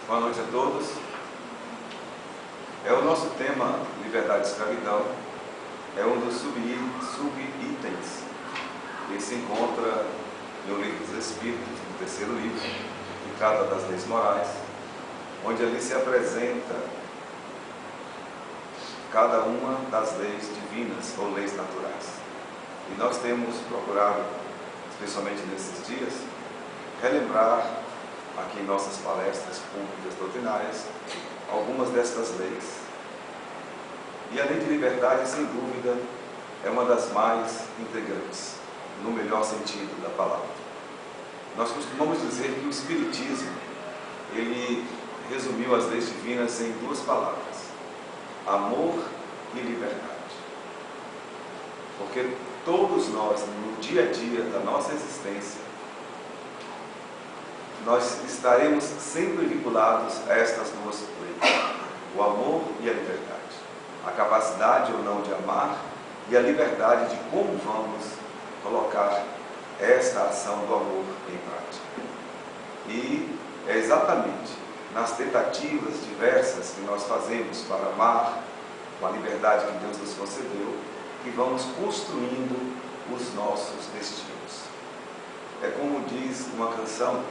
Boa noite a todos. O nosso tema, liberdade e escravidão, é um dos sub-itens que se encontra no Livro dos Espíritos, no terceiro livro, que trata das leis morais, onde ali se apresenta cada uma das leis divinas ou leis naturais. E nós temos procurado, especialmente nesses dias, relembrar aqui em nossas palestras públicas doutrinárias algumas destas leis. E a lei de liberdade, sem dúvida, é uma das mais integrantes, no melhor sentido da palavra. Nós costumamos dizer que o Espiritismo, ele resumiu as leis divinas em duas palavras: amor e liberdade. Porque todos nós, no dia a dia da nossa existência, nós estaremos sempre vinculados a estas duas leis: o amor e a liberdade. A capacidade ou não de amar e a liberdade de como vamos colocar esta ação do amor em prática. E é exatamente nas tentativas diversas que nós fazemos para amar com a liberdade que Deus nos concedeu, que vamos construindo os nossos destinos. É como diz uma canção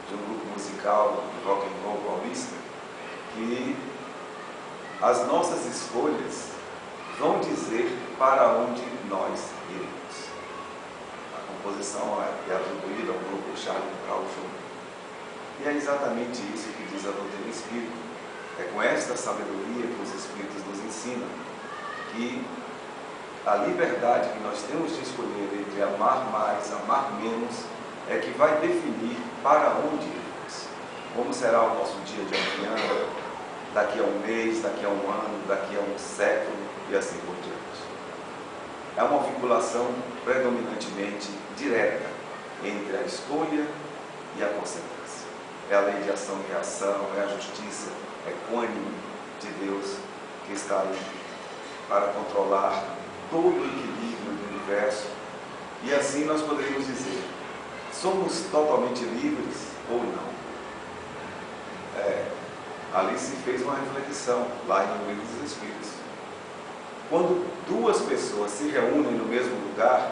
de um grupo musical de rock and roll paulista, que as nossas escolhas vão dizer para onde nós iremos. A composição é atribuída ao grupo Charlie Brown Jr. E é exatamente isso que diz a doutrina espírita. É com esta sabedoria que os espíritos nos ensinam que a liberdade que nós temos de escolher entre amar mais, amar menos, é que vai definir para onde iremos. Como será o nosso dia de amanhã, daqui a um mês, daqui a um ano, daqui a um século e assim por diante. É uma vinculação predominantemente direta entre a escolha e a consequência. É a lei de ação e reação, é a justiça equânime de Deus que está aí para controlar todo o equilíbrio do universo. E assim nós poderíamos dizer: somos totalmente livres ou não? Ali se fez uma reflexão, lá no Livro dos Espíritos. Quando duas pessoas se reúnem no mesmo lugar,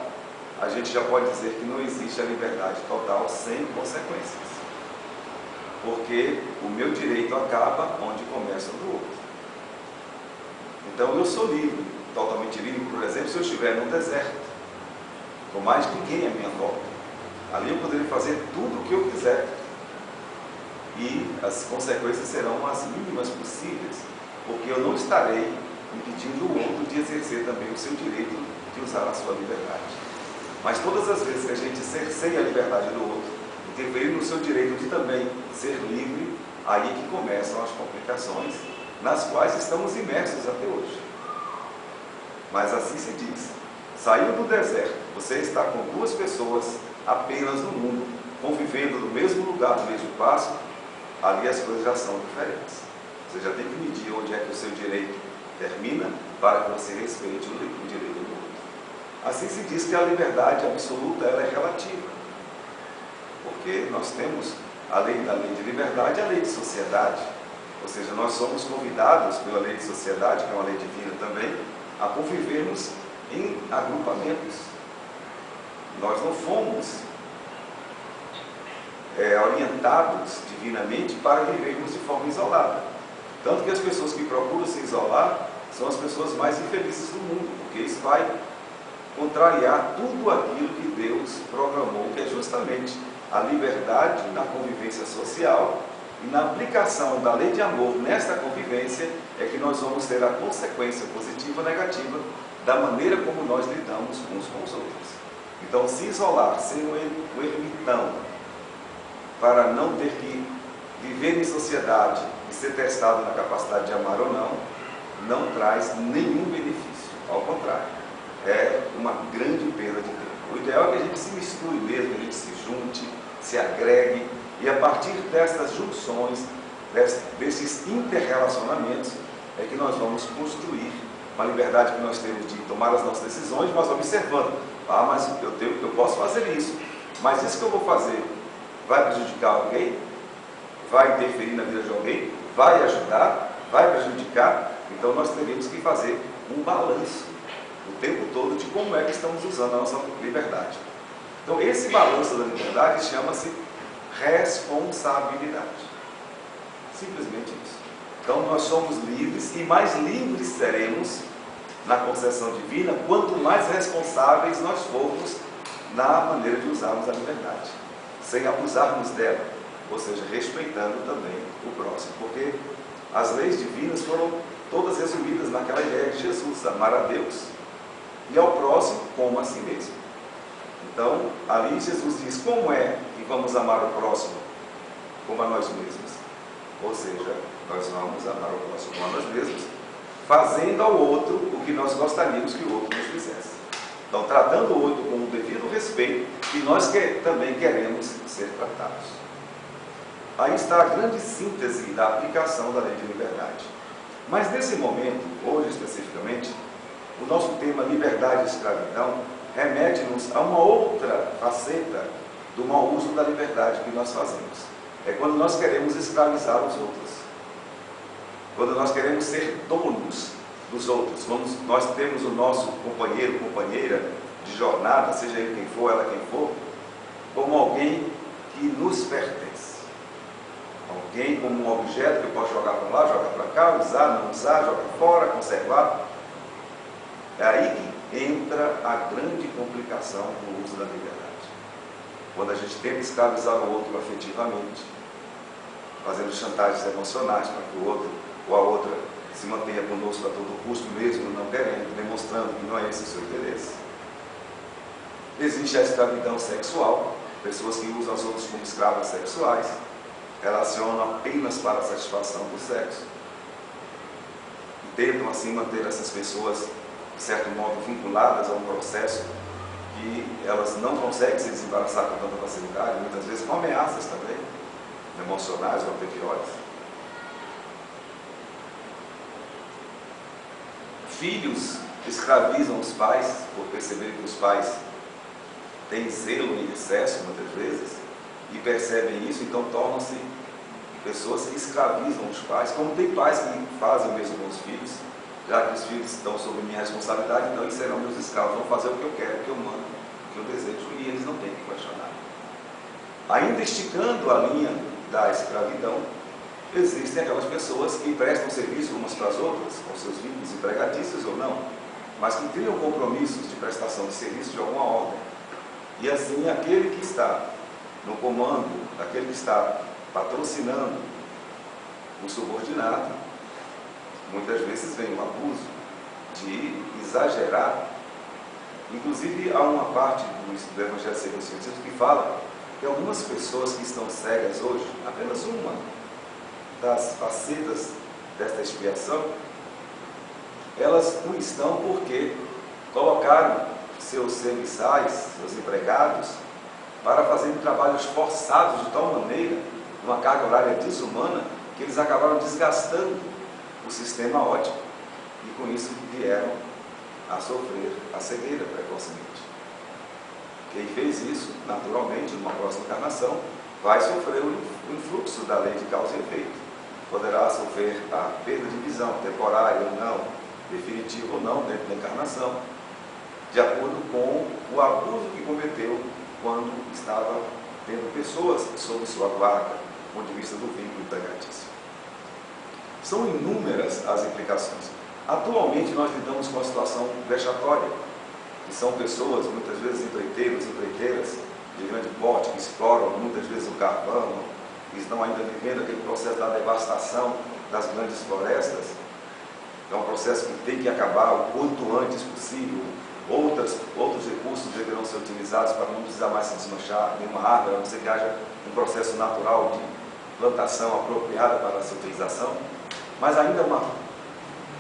a gente já pode dizer que não existe a liberdade total sem consequências. Porque o meu direito acaba onde começa o do outro. Então eu sou livre, totalmente livre, por exemplo, se eu estiver num deserto, com mais ninguém à minha volta. Ali eu poderia fazer tudo o que eu quiser. E as consequências serão as mínimas possíveis, porque eu não estarei impedindo o outro de exercer também o seu direito de usar a sua liberdade. Mas todas as vezes que a gente cerceia a liberdade do outro, interferir no seu direito de também ser livre, aí que começam as complicações, nas quais estamos imersos até hoje. Mas assim se diz: saiu do deserto, você está com duas pessoas apenas no mundo, convivendo no mesmo lugar, no mesmo passo, ali as coisas já são diferentes. Você já tem que medir onde é que o seu direito termina para que você respeite o direito do outro. Assim se diz que a liberdade absoluta ela é relativa. Porque nós temos, além da lei de liberdade, a lei de sociedade. Ou seja, nós somos convidados pela lei de sociedade, que é uma lei divina também, a convivermos em agrupamentos. Nós não fomos orientados divinamente para vivermos de forma isolada. Tanto que as pessoas que procuram se isolar são as pessoas mais infelizes do mundo, porque isso vai contrariar tudo aquilo que Deus programou, que é justamente a liberdade na convivência social, e na aplicação da lei de amor nesta convivência é que nós vamos ter a consequência positiva ou negativa da maneira como nós lidamos uns com os outros. Então, se isolar, ser um ermitão, para não ter que viver em sociedade e ser testado na capacidade de amar ou não, não traz nenhum benefício. Ao contrário, é uma grande perda de tempo. O ideal é que a gente se misture mesmo, que a gente se junte, se agregue, e a partir destas junções, desses interrelacionamentos, é que nós vamos construir uma liberdade que nós temos de tomar as nossas decisões, mas observando: mas eu posso fazer isso, mas isso que eu vou fazer vai prejudicar alguém? vai interferir na vida de alguém, vai ajudar, vai prejudicar. Então nós teríamos que fazer um balanço o tempo todo de como é que estamos usando a nossa liberdade. Então esse balanço da liberdade chama-se responsabilidade. Simplesmente isso. Então nós somos livres e mais livres seremos na concepção divina quanto mais responsáveis nós formos na maneira de usarmos a liberdade, sem abusarmos dela, ou seja, respeitando também o próximo, porque as leis divinas foram todas resumidas naquela ideia de Jesus, amar a Deus e ao próximo como a si mesmo. Então, ali Jesus diz como é que vamos amar o próximo como a nós mesmos, ou seja, nós vamos amar o próximo como a nós mesmos, fazendo ao outro o que nós gostaríamos que o outro nos fizesse. Então, tratando o outro com o devido respeito, que nós também queremos ser tratados. Aí está a grande síntese da aplicação da lei de liberdade. Mas nesse momento, hoje especificamente, o nosso tema liberdade e escravidão remete-nos a uma outra faceta do mau uso da liberdade que nós fazemos. É quando nós queremos escravizar os outros. Quando nós queremos ser donos dos outros. Quando nós temos o nosso companheiro, companheira de jornada, seja ele quem for, ela quem for, como alguém que nos pertence. Alguém como um objeto que eu posso jogar para lá, jogar para cá, usar, não usar, jogar fora, conservar. É aí que entra a grande complicação do uso da liberdade. Quando a gente tenta escravizar o outro afetivamente, fazendo chantagens emocionais para que o outro ou a outra se mantenha conosco a todo custo, mesmo não querendo, demonstrando que não é esse o seu interesse. Existe a escravidão sexual, pessoas que usam os outros como escravas sexuais, relacionam apenas para a satisfação do sexo, e tentam assim manter essas pessoas, de certo modo, vinculadas a um processo que elas não conseguem se desembaraçar com tanta facilidade, muitas vezes com ameaças também, emocionais ou até piores. Filhos escravizam os pais por perceber que os pais têm zelo em excesso, muitas vezes, e percebem isso, então tornam-se pessoas que escravizam os pais, como tem pais que fazem o mesmo com os filhos, já que os filhos estão sob minha responsabilidade, então eles serão meus escravos, vão fazer o que eu quero, o que eu mando, o que eu desejo, e eles não têm que questionar. Ainda esticando a linha da escravidão, existem aquelas pessoas que prestam serviço umas para as outras, com seus vínculos empregatícios ou não, mas que criam compromissos de prestação de serviço de alguma ordem. E assim, aquele que está no comando, aquele que está patrocinando o subordinado, muitas vezes vem um abuso de exagerar. Inclusive, há uma parte do Evangelho segundo o Espiritismo que fala que algumas pessoas que estão cegas hoje, apenas uma das facetas desta expiação, elas não estão porque colocaram seus serviçais, seus empregados, para fazerem trabalhos forçados de tal maneira, uma carga horária desumana, que eles acabaram desgastando o sistema óptico e com isso vieram a sofrer a cegueira precocemente. Quem fez isso, naturalmente, numa próxima encarnação, vai sofrer o influxo da lei de causa e efeito. Poderá sofrer a perda de visão, temporária ou não, definitiva ou não, dentro da encarnação, de acordo com o abuso que cometeu quando estava tendo pessoas sob sua guarda, do ponto de vista do vínculo empregatício. São inúmeras as implicações. Atualmente nós lidamos com uma situação vexatória, que são pessoas, muitas vezes empreiteiros, empreiteiras de grande porte, que exploram muitas vezes o carvão, que estão ainda vivendo aquele processo da devastação das grandes florestas. É um processo que tem que acabar o quanto antes possível. Outros recursos deverão ser utilizados para não precisar mais se desmanchar nenhuma árvore, a não ser que haja um processo natural de plantação apropriada para essa utilização. Mas ainda uma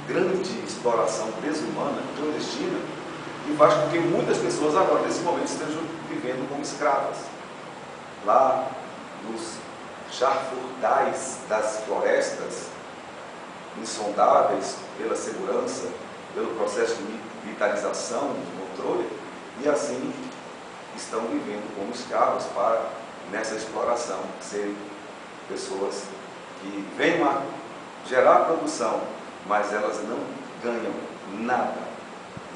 grande exploração desumana, clandestina, que faz com que muitas pessoas agora, nesse momento, estejam vivendo como escravas. Lá nos charfurdais das florestas, insondáveis pela segurança, pelo processo de militarização, de controle, e assim estão vivendo como escravos para, nessa exploração, serem pessoas que venham a gerar produção, mas elas não ganham nada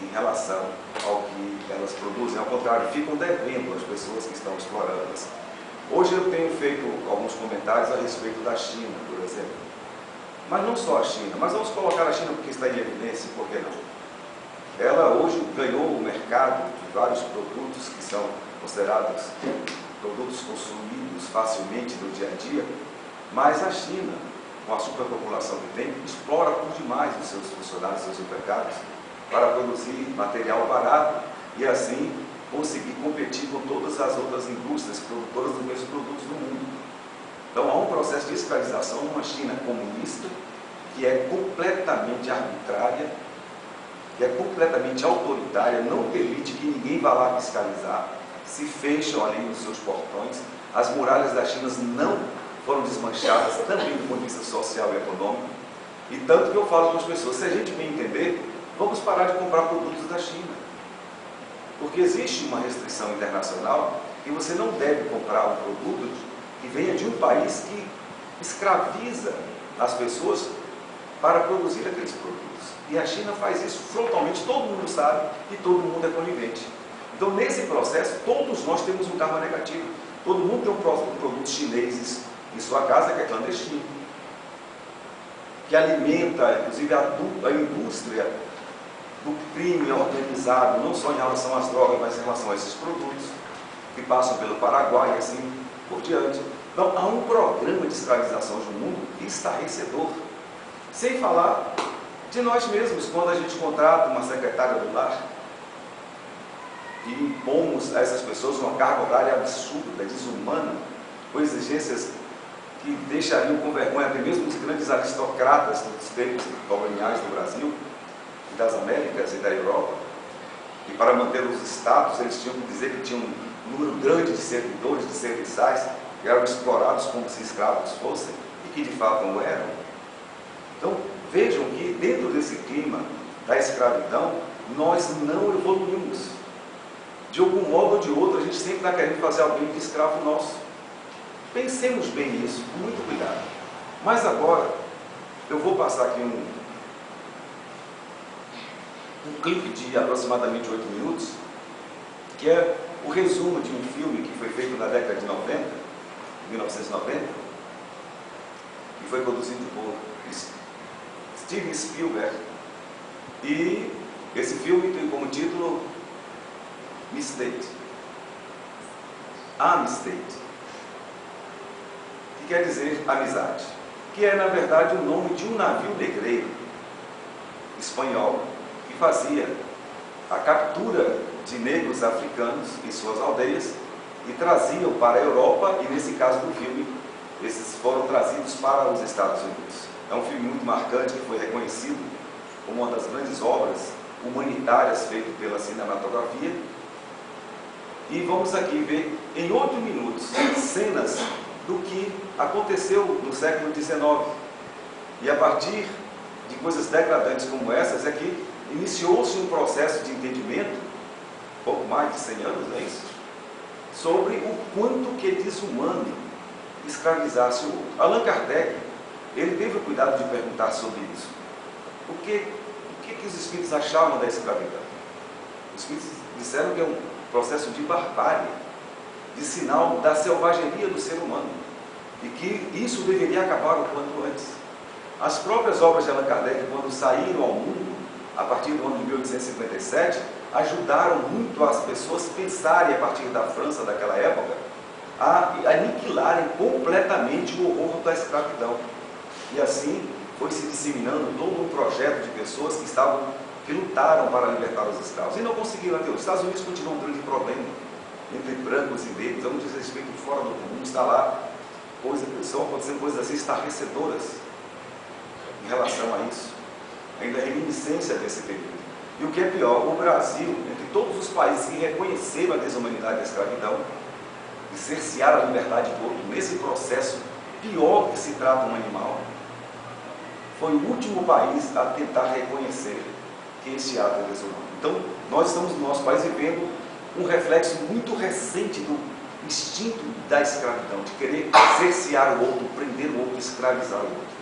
em relação ao que elas produzem. Ao contrário, ficam devendo às pessoas que estão explorando-as. Hoje eu tenho feito alguns comentários a respeito da China, por exemplo. Mas não só a China, mas vamos colocar a China porque está em evidência, por que não? Ela hoje ganhou o mercado de vários produtos que são considerados produtos consumidos facilmente no dia a dia, mas a China, com a superpopulação que tem, explora por demais os seus funcionários, seus empregados, para produzir material barato e assim conseguir competir com todas as outras indústrias produtoras dos mesmos produtos do mundo. Então há um processo de escravização numa China comunista que é completamente arbitrária, que é completamente autoritária, não permite que ninguém vá lá fiscalizar, se fecham ali nos seus portões, as muralhas da China não foram desmanchadas, também do ponto de vista social e econômico, e tanto que eu falo com as pessoas, se a gente bem entender, vamos parar de comprar produtos da China, porque existe uma restrição internacional que você não deve comprar um produto que venha de um país que escraviza as pessoas para produzir aqueles produtos. E a China faz isso frontalmente, todo mundo sabe e todo mundo é conivente. Então, nesse processo, todos nós temos um karma negativo. Todo mundo tem um produto chinês em sua casa que é clandestino, que alimenta, inclusive, a indústria do crime organizado, não só em relação às drogas, mas em relação a esses produtos, que passam pelo Paraguai e assim por diante. Então, há um programa de escravização no mundo estarrecedor. Sem falar de nós mesmos, quando a gente contrata uma secretária do lar e impomos a essas pessoas uma carga horária absurda, desumana, com exigências que deixariam com vergonha até mesmo os grandes aristocratas dos tempos coloniais do Brasil e das Américas e da Europa. E para manter os status, eles tinham que dizer que tinham um número grande de servidores, de serviçais, que eram explorados como se escravos fossem, e que de fato não eram. Então, vejam que dentro desse clima da escravidão, nós não evoluímos. De algum modo ou de outro, a gente sempre está querendo fazer alguém de escravo nosso. Pensemos bem nisso, com muito cuidado. Mas agora, eu vou passar aqui um clipe de aproximadamente 8 minutos, que é o resumo de um filme que foi feito na década de 90, 1990, que foi produzido por Steven Spielberg, e esse filme tem como título Mistake, Amistad, que quer dizer amizade, que é na verdade o nome de um navio negreiro espanhol que fazia a captura de negros africanos em suas aldeias e traziam para a Europa, e nesse caso do filme, esses foram trazidos para os Estados Unidos. É um filme muito marcante, que foi reconhecido como uma das grandes obras humanitárias feitas pela cinematografia. E vamos aqui ver, em 8 minutos, cenas do que aconteceu no século XIX. E a partir de coisas degradantes como essas, é que iniciou-se um processo de entendimento, pouco mais de 100 anos, não é isso? Sobre o quanto que é desumano escravizar-se o outro. Allan Kardec, ele teve o cuidado de perguntar sobre isso. O que os espíritos achavam da escravidão? Os espíritos disseram que é um processo de barbárie, de sinal da selvageria do ser humano, e que isso deveria acabar o quanto antes. As próprias obras de Allan Kardec, quando saíram ao mundo, a partir do ano de 1857, ajudaram muito as pessoas a pensarem, a partir da França daquela época, a aniquilarem completamente o horror da escravidão. E assim foi se disseminando todo um projeto de pessoas que lutaram para libertar os escravos. E não conseguiram até hoje. Os Estados Unidos continuam um grande problema entre brancos e negros. Vamos dizer respeito fora do comum. Está lá, estão acontecendo coisas assim estarrecedoras em relação a isso. Ainda é reminiscência desse período. E o que é pior, o Brasil, entre todos os países que reconheceram a desumanidade da escravidão, e cercear a liberdade do outro, nesse processo pior que se trata um animal, foi o último país a tentar reconhecer que esse ato é desumano. Então, nós estamos no nosso país vivendo um reflexo muito recente instinto da escravidão, de querer cercear o outro, prender o outro, escravizar o outro.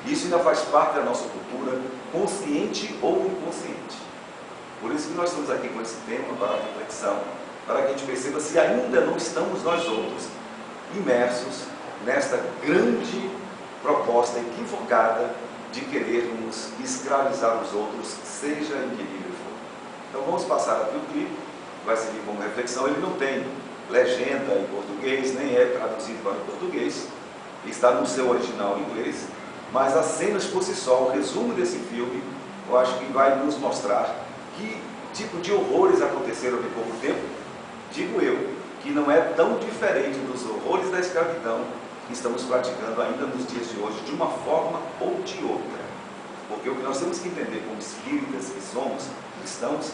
Isso ainda faz parte da nossa cultura, consciente ou inconsciente. Por isso que nós estamos aqui com esse tema para a reflexão, para que a gente perceba se ainda não estamos nós outros imersos nesta grande proposta equivocada de querermos escravizar os outros, seja em que nível for. Então vamos passar aqui o clipe, vai servir como reflexão. Ele não tem legenda em português, nem é traduzido para o português, está no seu original em inglês, mas as cenas por si só, o resumo desse filme, eu acho que vai nos mostrar que tipo de horrores aconteceram em pouco tempo, digo eu, que não é tão diferente dos horrores da escravidão que estamos praticando ainda nos dias de hoje, de uma forma ou de outra. Porque o que nós temos que entender como espíritas que somos, cristãos,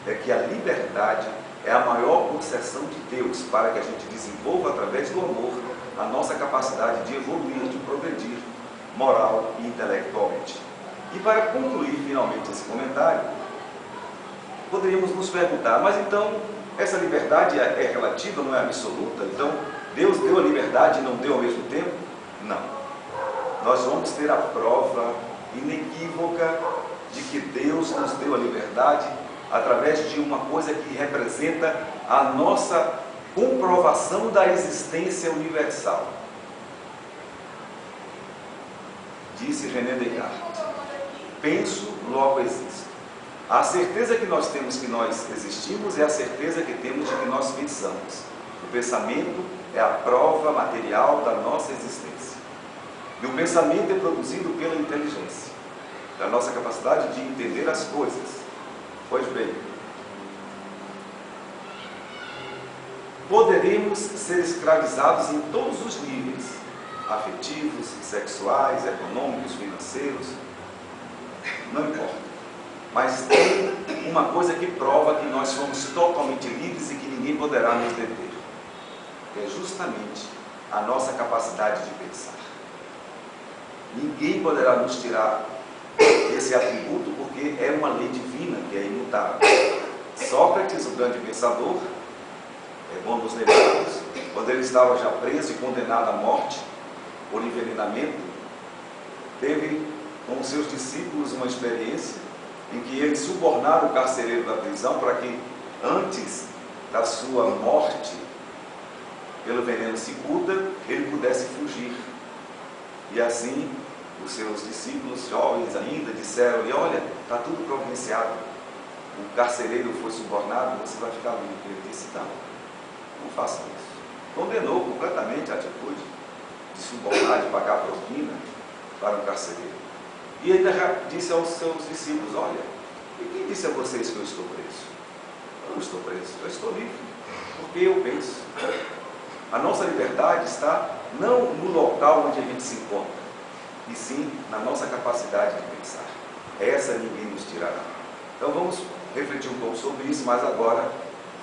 é que a liberdade é a maior concessão de Deus para que a gente desenvolva através do amor a nossa capacidade de evoluir, de progredir moral e intelectualmente. E para concluir finalmente esse comentário, poderíamos nos perguntar, mas então essa liberdade é relativa, não é absoluta? Então Deus deu a liberdade e não deu ao mesmo tempo? Não. Nós vamos ter a prova inequívoca de que Deus nos deu a liberdade através de uma coisa que representa a nossa comprovação da existência universal. Disse René Descartes: penso, logo existo. A certeza que nós temos que nós existimos é a certeza que temos de que nós pensamos. O pensamento é a prova material da nossa existência. E o pensamento é produzido pela inteligência, da nossa capacidade de entender as coisas. Pois bem, poderemos ser escravizados em todos os níveis, afetivos, sexuais, econômicos, financeiros, não importa. Mas tem uma coisa que prova que nós somos totalmente livres e que ninguém poderá nos deter, que é justamente a nossa capacidade de pensar. Ninguém poderá nos tirar esse atributo, porque é uma lei divina que é imutável. Sócrates, o grande pensador, é bom nos lembrarmos, quando ele estava já preso e condenado à morte por envenenamento, teve com os seus discípulos uma experiência em que eles subornaram o carcereiro da prisão para que, antes da sua morte pelo veneno cicuta, ele pudesse fugir. E assim, os seus discípulos, jovens ainda, disseram-lhe: olha, está tudo providenciado, o carcereiro foi subornado, você vai ficar livre. Ele disse: não façam isso. Condenou completamente a atitude de subornar, de pagar propina para o carcereiro. E ainda já disse aos seus discípulos: olha, e quem disse a vocês que eu estou preso? Eu não estou preso, eu estou livre, porque eu penso. A nossa liberdade está não no local onde a gente se encontra, e sim na nossa capacidade de pensar. Essa ninguém nos tirará. Então vamos refletir um pouco sobre isso, mas agora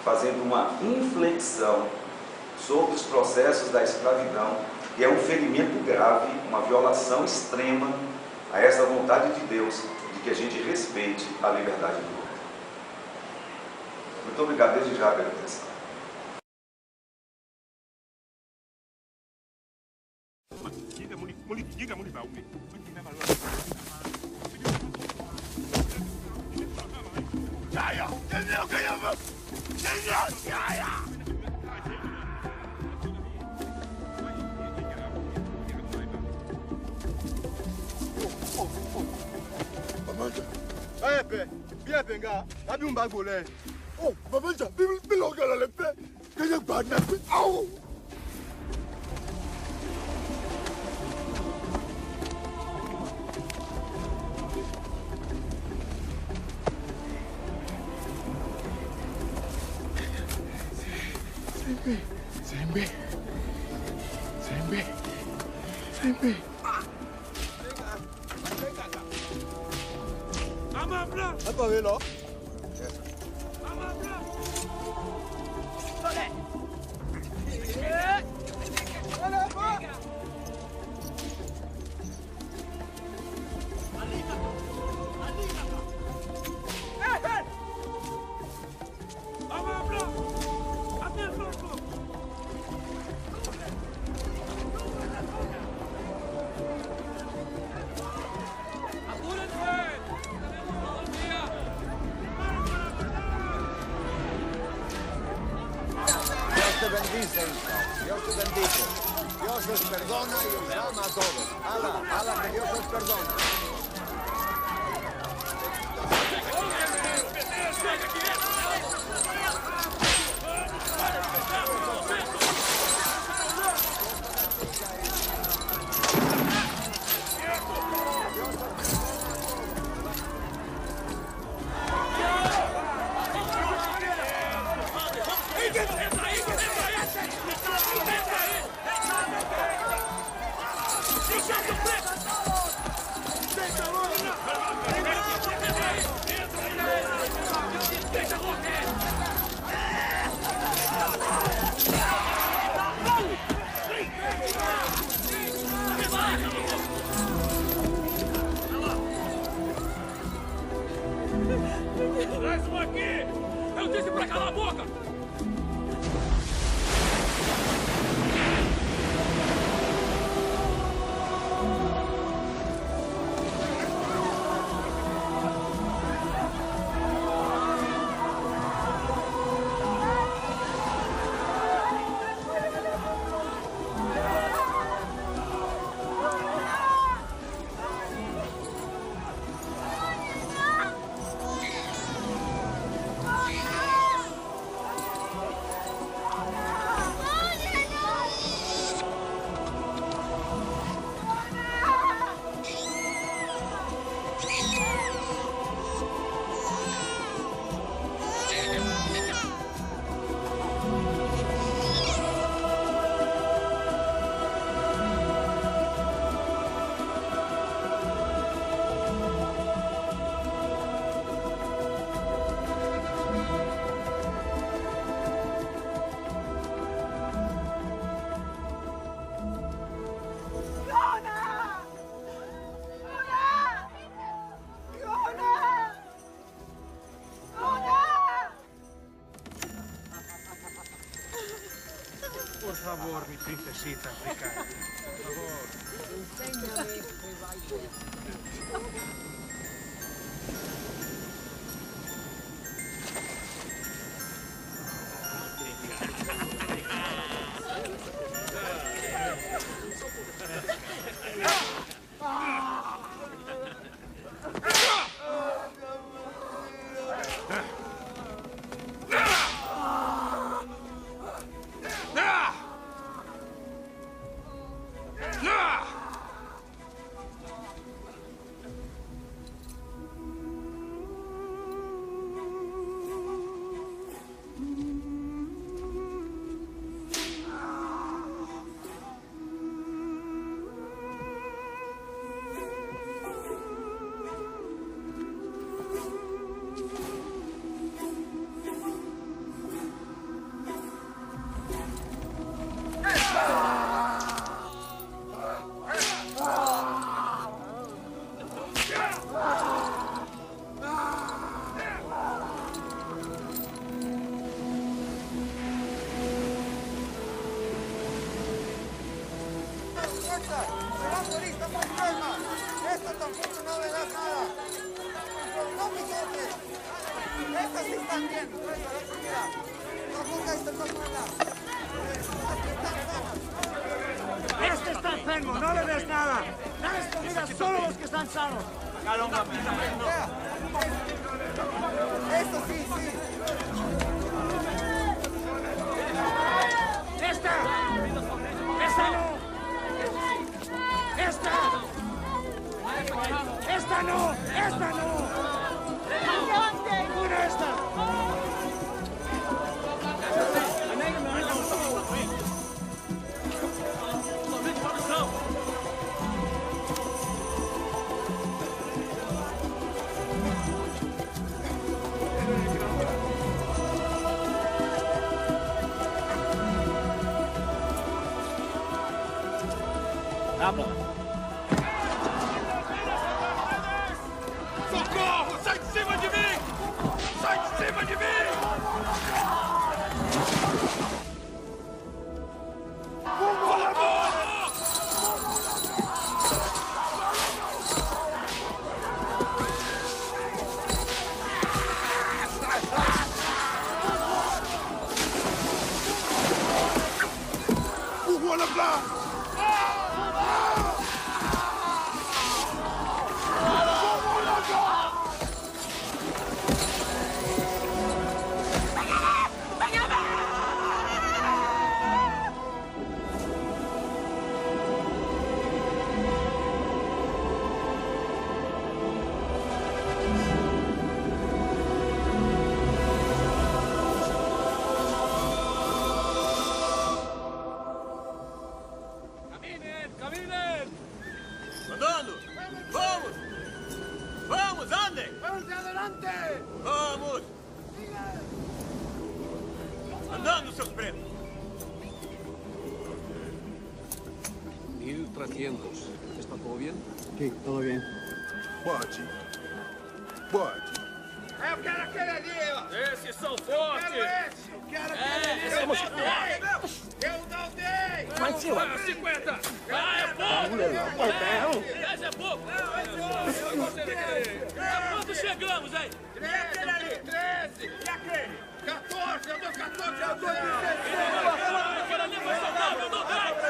fazendo uma inflexão sobre os processos da escravidão, que é um ferimento grave, uma violação extrema a essa vontade de Deus de que a gente respeite a liberdade do outro. Muito obrigado desde já pela atenção. Oh, Babanja, bilong ka lalagpe. Kaya bad na. Ow! Sembe. Apa velo? te bendice, hijo. Dios te bendice. Dios les perdona y os ama a todos. Ala, que Dios les perdona. Traz um aqui! Eu disse pra calar a boca! Por favor, mi princesita africana. Por favor. Enséñame que baile. Esto tampoco no le da nada. No, mi gente. Estas sí están bien. Mira. No ponga esto, no ponga. Este está enfermo, no le des nada. Dales comida solo a los que están sanos. Esto sí, sí. ¡Esta! ¡Esta no! ¡Esta! ¡Esta no! ¡Esta no! ¡Una esta! Socorro! Sai de cima de mim! Sai de cima de mim! ¡Adelante! Vamos! Andando, seus pretos! 1300. ¿Está todo bien? Sí, todo bien. Pode. Pode. Eu quero aquele ali, ó! Esses são fortes! Quero esse! Quero aquele ali! Eu não dei! Vai, 50! Ah, é pouco! 10 é pouco! Eu gostei daquele! A quanto chegamos, hein? 13 aquele ali! 13! E aquele? 14! Eu dou 14! Eu dou 16! Aquele ali foi saudável, não dá!